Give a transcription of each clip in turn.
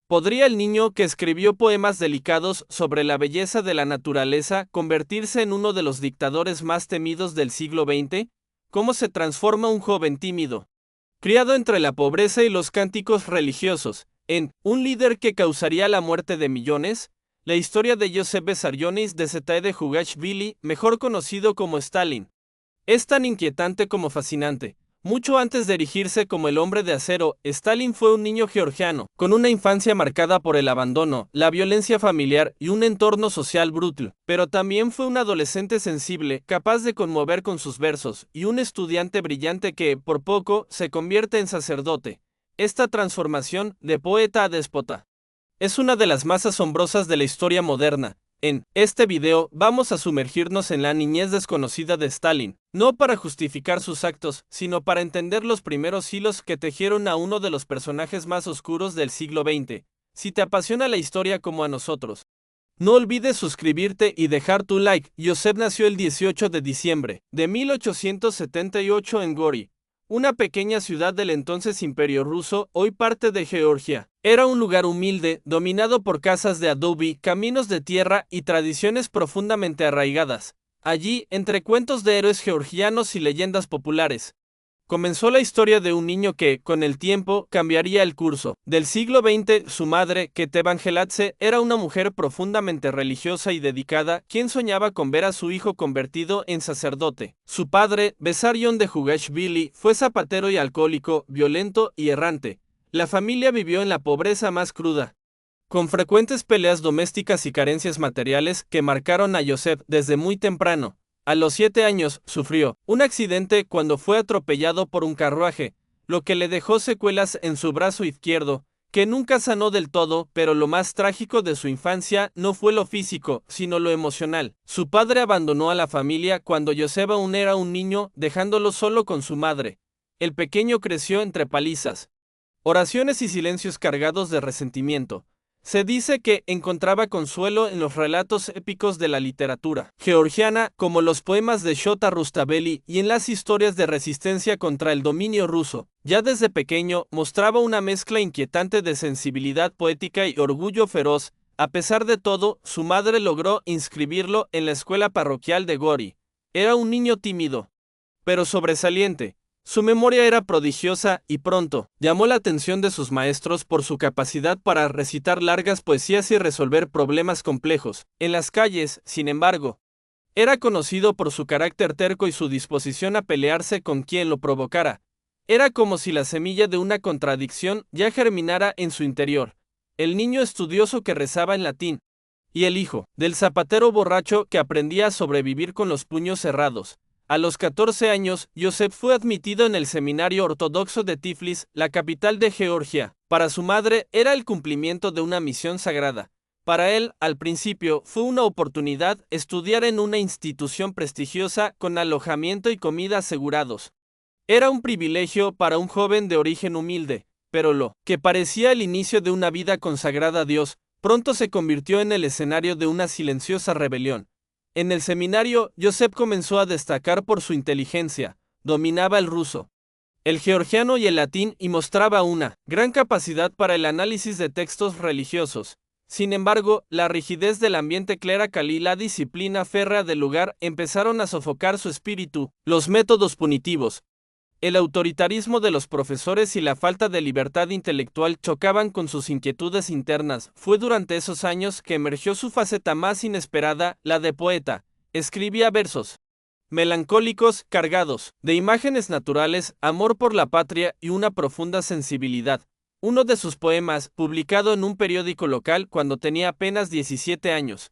¿Podría el niño que escribió poemas delicados sobre la belleza de la naturaleza convertirse en uno de los dictadores más temidos del siglo XX? ¿Cómo se transforma un joven tímido, criado entre la pobreza y los cánticos religiosos, en un líder que causaría la muerte de millones? La historia de Joseph Vissarionis de Zetae-de-Jugashvili, mejor conocido como Stalin, es tan inquietante como fascinante. Mucho antes de erigirse como el hombre de acero, Stalin fue un niño georgiano, con una infancia marcada por el abandono, la violencia familiar y un entorno social brutal, pero también fue un adolescente sensible, capaz de conmover con sus versos, y un estudiante brillante que, por poco, se convierte en sacerdote. Esta transformación, de poeta a déspota, es una de las más asombrosas de la historia moderna. En este video vamos a sumergirnos en la niñez desconocida de Stalin, no para justificar sus actos, sino para entender los primeros hilos que tejieron a uno de los personajes más oscuros del siglo XX. Si te apasiona la historia como a nosotros, no olvides suscribirte y dejar tu like. Joseph nació el 18 de diciembre de 1878 en Gori, una pequeña ciudad del entonces Imperio Ruso, hoy parte de Georgia. Era un lugar humilde, dominado por casas de adobe, caminos de tierra y tradiciones profundamente arraigadas. Allí, entre cuentos de héroes georgianos y leyendas populares, comenzó la historia de un niño que, con el tiempo, cambiaría el curso del siglo XX. Su madre, Kete Vangeladze, era una mujer profundamente religiosa y dedicada, quien soñaba con ver a su hijo convertido en sacerdote. Su padre, Vissarion de Jugashvili, fue zapatero y alcohólico, violento y errante. La familia vivió en la pobreza más cruda, con frecuentes peleas domésticas y carencias materiales que marcaron a Joseph desde muy temprano. A los 7 años, sufrió un accidente cuando fue atropellado por un carruaje, lo que le dejó secuelas en su brazo izquierdo, que nunca sanó del todo, pero lo más trágico de su infancia no fue lo físico, sino lo emocional. Su padre abandonó a la familia cuando Joseph aún era un niño, dejándolo solo con su madre. El pequeño creció entre palizas, oraciones y silencios cargados de resentimiento. Se dice que encontraba consuelo en los relatos épicos de la literatura georgiana, como los poemas de Shota Rustaveli, y en las historias de resistencia contra el dominio ruso. Ya desde pequeño mostraba una mezcla inquietante de sensibilidad poética y orgullo feroz. A pesar de todo, su madre logró inscribirlo en la escuela parroquial de Gori. Era un niño tímido, pero sobresaliente. Su memoria era prodigiosa y pronto llamó la atención de sus maestros por su capacidad para recitar largas poesías y resolver problemas complejos. En las calles, sin embargo, era conocido por su carácter terco y su disposición a pelearse con quien lo provocara. Era como si la semilla de una contradicción ya germinara en su interior. El niño estudioso que rezaba en latín, y el hijo del zapatero borracho que aprendía a sobrevivir con los puños cerrados. A los 14 años, Joseph fue admitido en el seminario ortodoxo de Tiflis, la capital de Georgia. Para su madre, era el cumplimiento de una misión sagrada. Para él, al principio, fue una oportunidad estudiar en una institución prestigiosa con alojamiento y comida asegurados. Era un privilegio para un joven de origen humilde, pero lo que parecía el inicio de una vida consagrada a Dios, pronto se convirtió en el escenario de una silenciosa rebelión. En el seminario, Joseph comenzó a destacar por su inteligencia. Dominaba el ruso, el georgiano y el latín y mostraba una gran capacidad para el análisis de textos religiosos. Sin embargo, la rigidez del ambiente clerical y la disciplina férrea del lugar empezaron a sofocar su espíritu. Los métodos punitivos, el autoritarismo de los profesores y la falta de libertad intelectual chocaban con sus inquietudes internas. Fue durante esos años que emergió su faceta más inesperada, la de poeta. Escribía versos melancólicos, cargados de imágenes naturales, amor por la patria y una profunda sensibilidad. Uno de sus poemas, publicado en un periódico local cuando tenía apenas 17 años,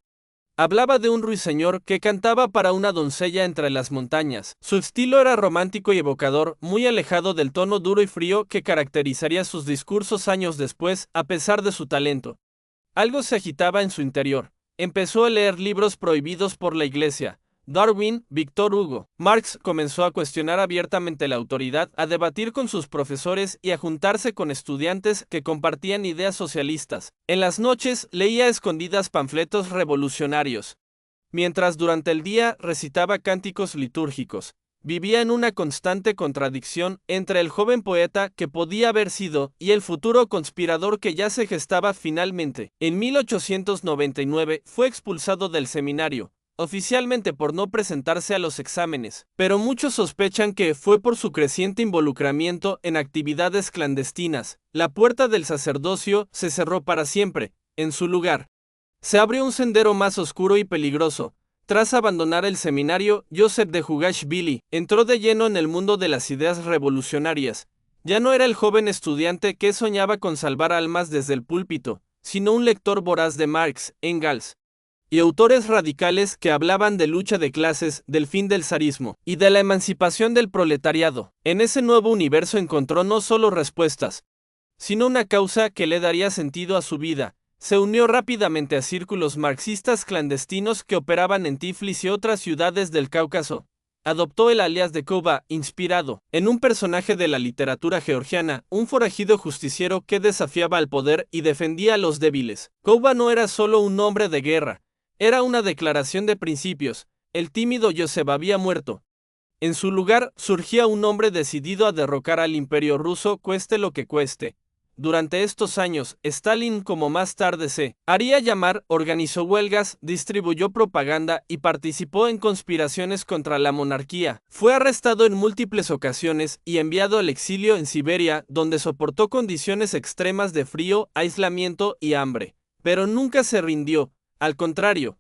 hablaba de un ruiseñor que cantaba para una doncella entre las montañas. Su estilo era romántico y evocador, muy alejado del tono duro y frío que caracterizaría sus discursos años después, a pesar de su talento. Algo se agitaba en su interior. Empezó a leer libros prohibidos por la iglesia. Darwin, Víctor Hugo, Marx. Comenzó a cuestionar abiertamente la autoridad, a debatir con sus profesores y a juntarse con estudiantes que compartían ideas socialistas. En las noches leía a escondidas panfletos revolucionarios, mientras durante el día recitaba cánticos litúrgicos. vivía en una constante contradicción entre el joven poeta que podía haber sido y el futuro conspirador que ya se gestaba finalmente. En 1899 fue expulsado del seminario, oficialmente por no presentarse a los exámenes, pero muchos sospechan que fue por su creciente involucramiento en actividades clandestinas. La puerta del sacerdocio se cerró para siempre. En su lugar, se abrió un sendero más oscuro y peligroso. Tras abandonar el seminario, Joseph de Jugashvili entró de lleno en el mundo de las ideas revolucionarias. Ya no era el joven estudiante que soñaba con salvar almas desde el púlpito, sino un lector voraz de Marx, Engels y autores radicales que hablaban de lucha de clases, del fin del zarismo y de la emancipación del proletariado. En ese nuevo universo encontró no solo respuestas, sino una causa que le daría sentido a su vida. Se unió rápidamente a círculos marxistas clandestinos que operaban en Tiflis y otras ciudades del Cáucaso. Adoptó el alias de Kouba, inspirado en un personaje de la literatura georgiana, un forajido justiciero que desafiaba al poder y defendía a los débiles. Kouba no era solo un hombre de guerra, era una declaración de principios. El tímido Joseph había muerto. En su lugar surgía un hombre decidido a derrocar al imperio ruso cueste lo que cueste. Durante estos años, Stalin, como más tarde se haría llamar, organizó huelgas, distribuyó propaganda y participó en conspiraciones contra la monarquía. Fue arrestado en múltiples ocasiones y enviado al exilio en Siberia, donde soportó condiciones extremas de frío, aislamiento y hambre. Pero nunca se rindió. Al contrario,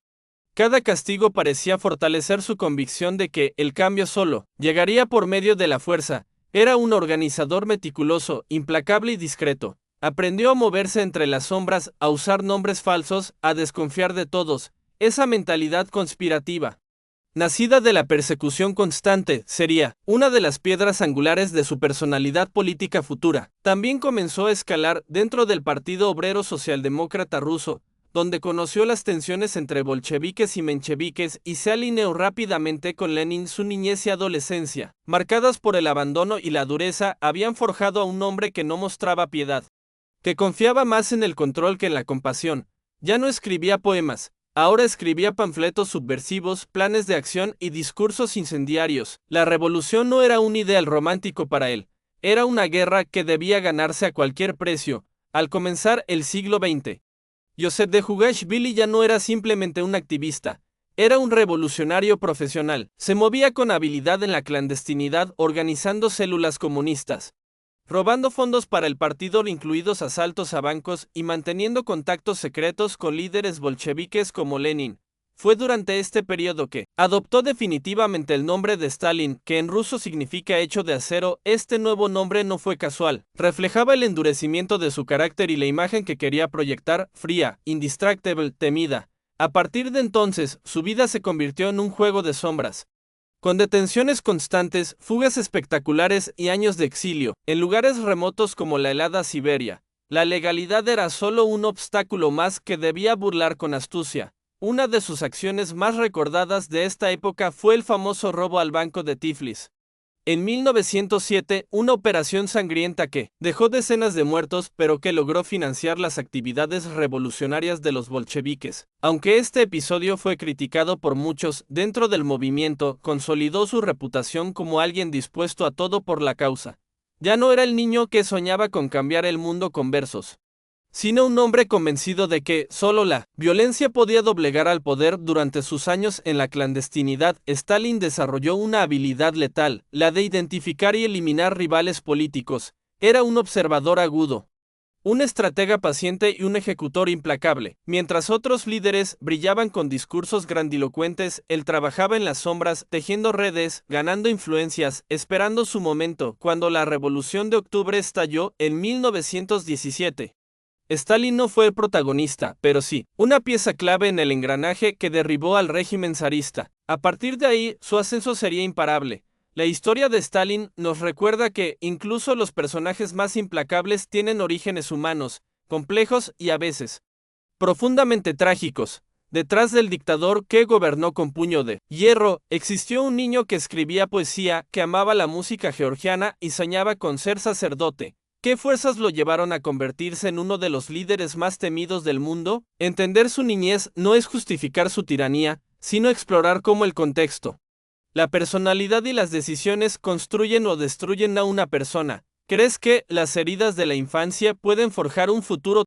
cada castigo parecía fortalecer su convicción de que el cambio solo llegaría por medio de la fuerza. Era un organizador meticuloso, implacable y discreto. Aprendió a moverse entre las sombras, a usar nombres falsos, a desconfiar de todos. Esa mentalidad conspirativa, nacida de la persecución constante, sería una de las piedras angulares de su personalidad política futura. También comenzó a escalar dentro del Partido Obrero Socialdemócrata Ruso, donde conoció las tensiones entre bolcheviques y mencheviques y se alineó rápidamente con Lenin. Su niñez y adolescencia, marcadas por el abandono y la dureza, habían forjado a un hombre que no mostraba piedad, que confiaba más en el control que en la compasión. Ya no escribía poemas, ahora escribía panfletos subversivos, planes de acción y discursos incendiarios. La revolución no era un ideal romántico para él, era una guerra que debía ganarse a cualquier precio. Al comenzar el siglo XX, Joseph de Jugashvili ya no era simplemente un activista, era un revolucionario profesional. Se movía con habilidad en la clandestinidad, organizando células comunistas, robando fondos para el partido, incluidos asaltos a bancos, y manteniendo contactos secretos con líderes bolcheviques como Lenin. Fue durante este periodo que adoptó definitivamente el nombre de Stalin, que en ruso significa hecho de acero. Este nuevo nombre no fue casual, reflejaba el endurecimiento de su carácter y la imagen que quería proyectar: fría, indistractable, temida. A partir de entonces, su vida se convirtió en un juego de sombras, con detenciones constantes, fugas espectaculares y años de exilio, en lugares remotos como la helada Siberia. La legalidad era solo un obstáculo más que debía burlar con astucia. Una de sus acciones más recordadas de esta época fue el famoso robo al banco de Tiflis. En 1907, una operación sangrienta que dejó decenas de muertos, pero que logró financiar las actividades revolucionarias de los bolcheviques. Aunque este episodio fue criticado por muchos dentro del movimiento, consolidó su reputación como alguien dispuesto a todo por la causa. Ya no era el niño que soñaba con cambiar el mundo con versos, sino un hombre convencido de que solo la violencia podía doblegar al poder. Durante sus años en la clandestinidad, Stalin desarrolló una habilidad letal, la de identificar y eliminar rivales políticos. Era un observador agudo, un estratega paciente y un ejecutor implacable. Mientras otros líderes brillaban con discursos grandilocuentes, él trabajaba en las sombras, tejiendo redes, ganando influencias, esperando su momento. Cuando la Revolución de Octubre estalló en 1917, Stalin no fue el protagonista, pero sí una pieza clave en el engranaje que derribó al régimen zarista. A partir de ahí, su ascenso sería imparable. La historia de Stalin nos recuerda que incluso los personajes más implacables tienen orígenes humanos, complejos y a veces profundamente trágicos. Detrás del dictador que gobernó con puño de hierro, existió un niño que escribía poesía, que amaba la música georgiana y soñaba con ser sacerdote. ¿Qué fuerzas lo llevaron a convertirse en uno de los líderes más temidos del mundo? Entender su niñez no es justificar su tiranía, sino explorar cómo el contexto La personalidad y las decisiones construyen o destruyen a una persona. ¿Crees que las heridas de la infancia pueden forjar un futuro